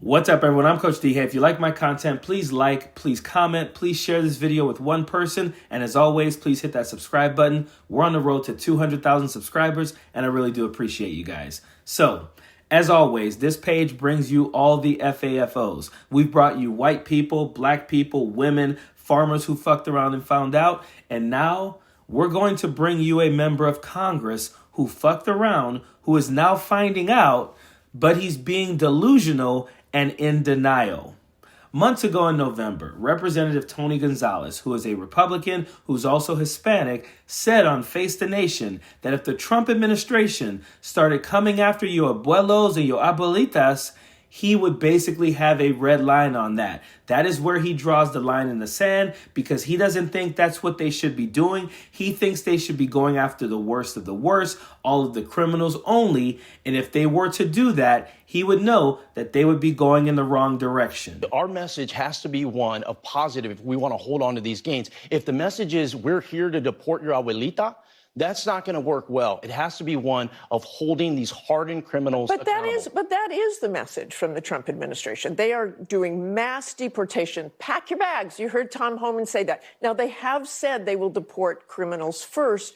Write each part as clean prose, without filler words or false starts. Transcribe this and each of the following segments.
What's up, everyone? I'm Coach D. Hey, if you like my content, please like, please comment, please share this video with one person. And as always, please hit that subscribe button. We're on the road to 200,000 subscribers, and I really do appreciate you guys. So, as always, this page brings you all the FAFOs. We've brought you white people, black people, women, farmers who fucked around and found out. And now we're going to bring you a member of Congress who fucked around, who is now finding out, but he's being delusional and in denial. Months ago in November, Representative Tony Gonzalez, who is a Republican who's also Hispanic, said on Face the Nation that if the Trump administration started coming after your abuelos and your abuelitas, he would basically have a red line on that. That is where he draws the line in the sand, because he doesn't think that's what they should be doing. He thinks they should be going after the worst of the worst, all of the criminals only. And if they were to do that, he would know that they would be going in the wrong direction. Our message has to be one of positive if we want to hold on to these gains. If the message is we're here to deport your abuelita, that's not going to work well. It has to be one of holding these hardened criminals accountable. But that is the message from the Trump administration. They are doing mass deportation. Pack your bags. You heard Tom Homan say that. Now, they have said they will deport criminals first,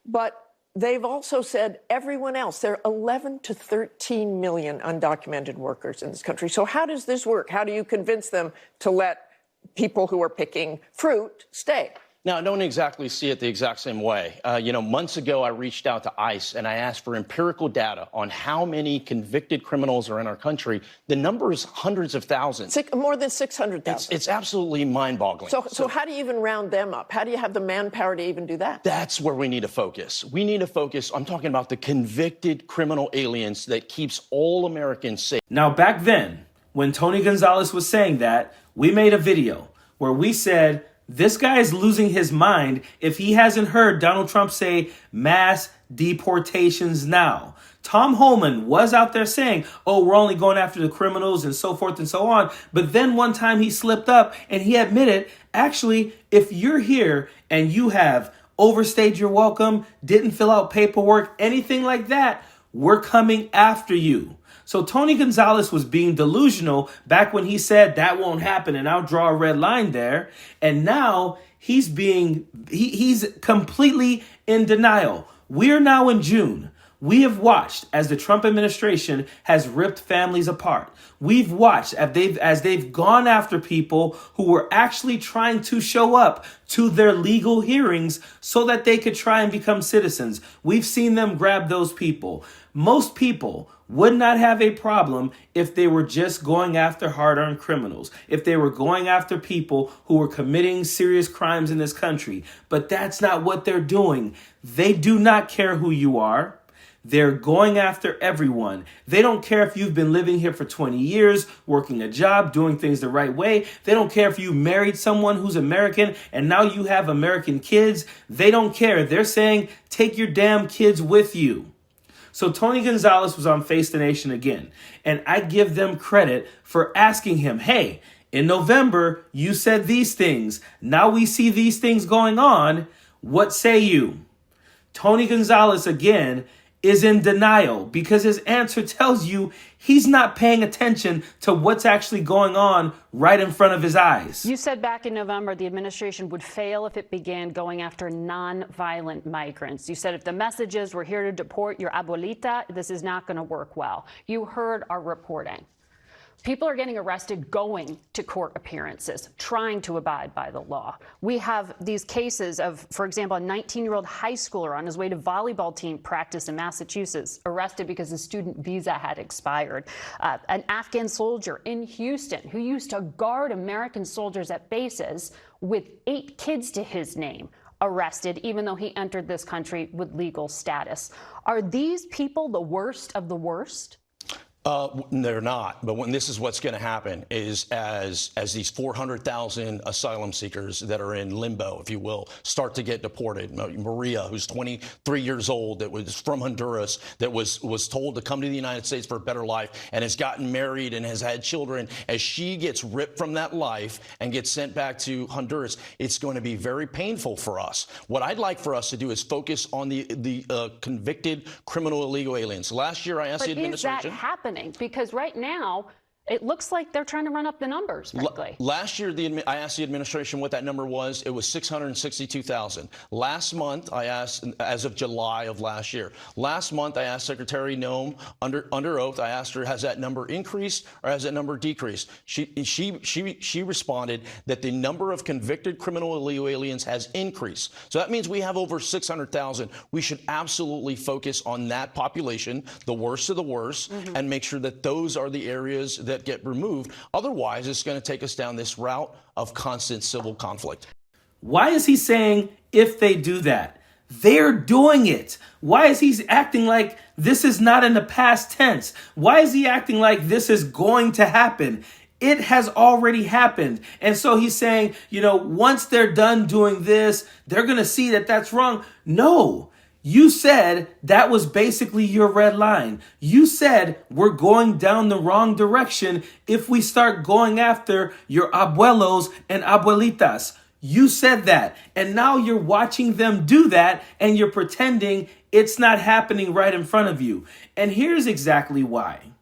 but they've also said everyone else. There are 11 to 13 million undocumented workers in this country. So how does this work? How do you convince them to let people who are picking fruit stay? Now, I don't exactly see it the exact same way. Months ago, I reached out to ICE and I asked for empirical data on how many convicted criminals are in our country. The number is hundreds of thousands. More than 600,000. It's absolutely mind-boggling. So how do you even round them up? How do you have the manpower to even do that? That's where we need to focus. We need to focus. I'm talking about the convicted criminal aliens that keeps all Americans safe. Now, back then, when Tony Gonzalez was saying that, we made a video where we said, this guy is losing his mind if he hasn't heard Donald Trump say mass deportations now. Tom Homan was out there saying, oh, we're only going after the criminals and so forth and so on. But then one time he slipped up and he admitted, actually, if you're here and you have overstayed your welcome, didn't fill out paperwork, anything like that, we're coming after you. So Tony Gonzalez was being delusional back when he said that won't happen and I'll draw a red line there. And now he's completely in denial. We're now in June. We have watched as the Trump administration has ripped families apart. We've watched as they've gone after people who were actually trying to show up to their legal hearings so that they could try and become citizens. We've seen them grab those people. Most people would not have a problem if they were just going after hard-earned criminals, if they were going after people who were committing serious crimes in this country. But that's not what they're doing. They do not care who you are. They're going after everyone. They don't care if you've been living here for 20 years, working a job, doing things the right way. They don't care if you married someone who's American and now you have American kids. They don't care. They're saying, take your damn kids with you. So Tony Gonzalez was on Face the Nation again, and I give them credit for asking him, hey, in November, you said these things. Now we see these things going on. What say you? Tony Gonzalez, again, is in denial because his answer tells you he's not paying attention to what's actually going on right in front of his eyes. You said back in November the administration would fail if it began going after non-violent migrants. You said if the message is we're here to deport your abuelita, this is not going to work well. You heard our reporting. People are getting arrested going to court appearances, trying to abide by the law. We have these cases of, for example, a 19-year-old high schooler on his way to volleyball team practice in Massachusetts, arrested because his student visa had expired. An Afghan soldier in Houston who used to guard American soldiers at bases with 8 kids to his name, arrested even though he entered this country with legal status. Are these people the worst of the worst? They're not. But this is what's going to happen is as these 400,000 asylum seekers that are in limbo, if you will, start to get deported. Maria, who's 23 years old, that was from Honduras, that was told to come to the United States for a better life and has gotten married and has had children. As she gets ripped from that life and gets sent back to Honduras, it's going to be very painful for us. What I'd like for us to do is focus on the convicted criminal illegal aliens. Last year, I asked the administration. Is that happening? Because right now, It looks like they're trying to run up the numbers, frankly. Last year, I asked the administration what that number was. It was 662,000. Last month, I asked, as of July of last year, last month I asked Secretary Noem under oath. I asked her, has that number increased or has that number decreased? She responded that the number of convicted criminal illegal aliens has increased. So that means we have over 600,000. We should absolutely focus on that population, the worst of the worst, and make sure that those are the areas that get removed. Otherwise, it's going to take us down this route of constant civil conflict. Why is he saying if they do that? They're doing it. Why is he acting like this is not in the past tense? Why is he acting like this is going to happen? It has already happened. And so he's saying, once they're done doing this, they're going to see that that's wrong. No. You said that was basically your red line. You said we're going down the wrong direction if we start going after your abuelos and abuelitas. You said that. And now you're watching them do that and you're pretending it's not happening right in front of you. And here's exactly why.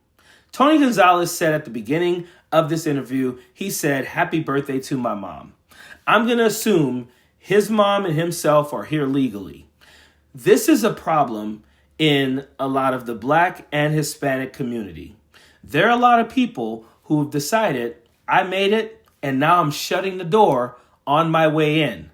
Tony Gonzalez said at the beginning of this interview, he said, "Happy birthday to my mom." I'm going to assume his mom and himself are here legally. This is a problem in a lot of the Black and Hispanic community. There are a lot of people who've decided, I made it, and now I'm shutting the door on my way in.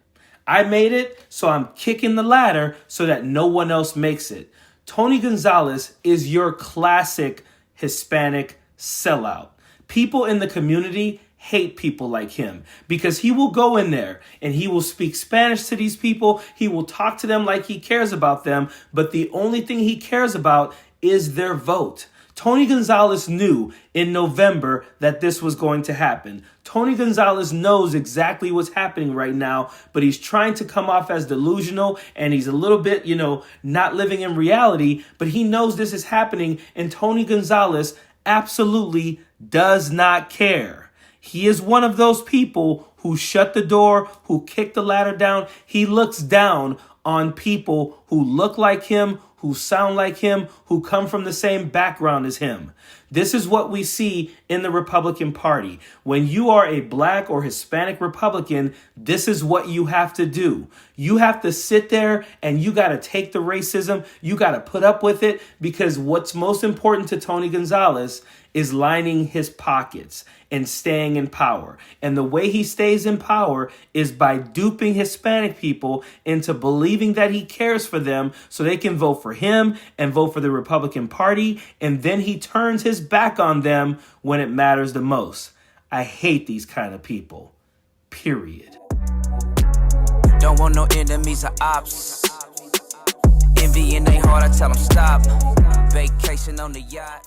I made it, so I'm kicking the ladder so that no one else makes it. Tony Gonzalez is your classic Hispanic sellout. People in the community hate people like him because he will go in there and he will speak Spanish to these people. He will talk to them like he cares about them. But the only thing he cares about is their vote. Tony Gonzalez knew in November that this was going to happen. Tony Gonzalez knows exactly what's happening right now, but he's trying to come off as delusional and he's a little bit, not living in reality, but he knows this is happening and Tony Gonzalez absolutely does not care. He is one of those people who shut the door, who kicked the ladder down. He looks down on people who look like him, who sound like him, who come from the same background as him. This is what we see in the Republican Party. When you are a Black or Hispanic Republican, this is what you have to do. You have to sit there and you got to take the racism. You got to put up with it because what's most important to Tony Gonzalez is lining his pockets and staying in power. And the way he stays in power is by duping Hispanic people into believing that he cares for them so they can vote for him and vote for the Republican Party. And then he turns his back on them when it matters the most. I hate these kind of people. Period. Don't want no enemies or ops. Envy in their heart, I tell them stop. Vacation on the yacht.